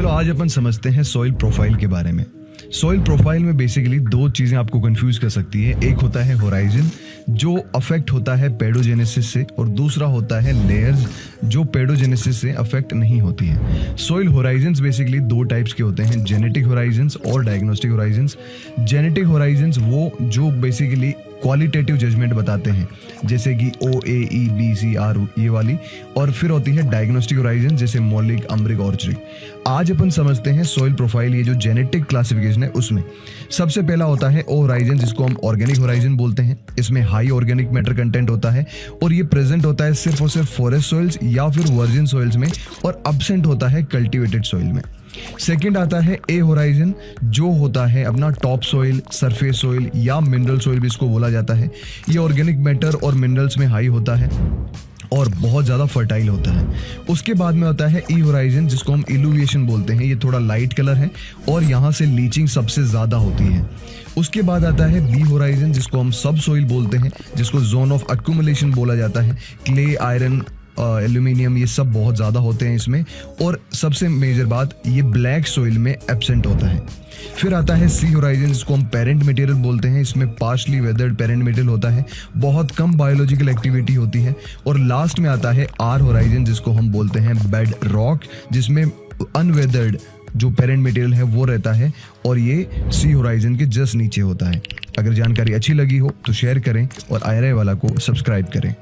चलो आज अपन समझते हैं सॉइल प्रोफाइल के बारे में। सॉइल प्रोफाइल में बेसिकली दो चीजें आपको कंफ्यूज कर सकती है। एक होता है होराइजन जो अफेक्ट होता है पेडोजेनेसिस से, और दूसरा होता है लेयर्स जो पेडोजेनेसिस से अफेक्ट नहीं होती है। सॉइल होराइजन्स बेसिकली दो टाइप्स के होते हैं, जेनेटिक होराइजन्स और डायग्नोस्टिक होराइजन्स। जेनेटिक होराइजन्स वो जो बेसिकली क्वालिटेटिव जजमेंट बताते हैं, जैसे कि ओ ए ई बी सी आर ये वाली, और फिर होती है डायग्नोस्टिक होराइजन जैसे मौलिक, अम्रिक, ऑर्चरिक। आज अपन समझते हैं सॉइल प्रोफाइल, ये जो जेनेटिक क्लासिफिकेशन है उसमें सबसे पहला होता है ओ होराइजन जिसको हम ऑर्गेनिक होराइजन बोलते हैं। इसमें हाई ऑर्गेनिक मैटर कंटेंट होता है और ये प्रेजेंट होता है सिर्फ और सिर्फ फॉरेस्ट सॉइल्स या फिर वर्जिन सॉइल्स में, और एब्सेंट होता है कल्टिवेटेड सॉइल में। सेकेंड आता है ए होराइजन जो होता है अपना टॉप सॉइल, सरफेस सॉइल या मिनरल सॉइल भी इसको बोला जाता है। ये ऑर्गेनिक मैटर और मिनरल्स में हाई होता है और बहुत ज़्यादा फर्टाइल होता है। उसके बाद में होता है ई होराइजन जिसको हम इल्यूविएशन बोलते हैं। ये थोड़ा लाइट कलर है और यहाँ से लीचिंग सबसे ज़्यादा होती है। उसके बाद आता है बी होराइजन जिसको हम सब सॉइल बोलते हैं, जिसको जोन ऑफ अक्यूमुलेशन बोला जाता है। क्ले, आयरन, एल्यूमिनियम ये सब बहुत ज़्यादा होते हैं इसमें, और सबसे मेजर बात ये ब्लैक सॉइल में एब्सेंट होता है। फिर आता है सी होराइजन जिसको हम पेरेंट मटेरियल बोलते हैं। इसमें पार्शली वेदर्ड पेरेंट मटेरियल होता है, बहुत कम बायोलॉजिकल एक्टिविटी होती है। और लास्ट में आता है आर होराइजन जिसको हम बोलते हैं बेड रॉक, जिसमें अनवेदर्ड जो पेरेंट मटेरियल है वो रहता है, और ये सी होराइजन के जस्ट नीचे होता है। अगर जानकारी अच्छी लगी हो तो शेयर करें और IRA वाला को सब्सक्राइब करें।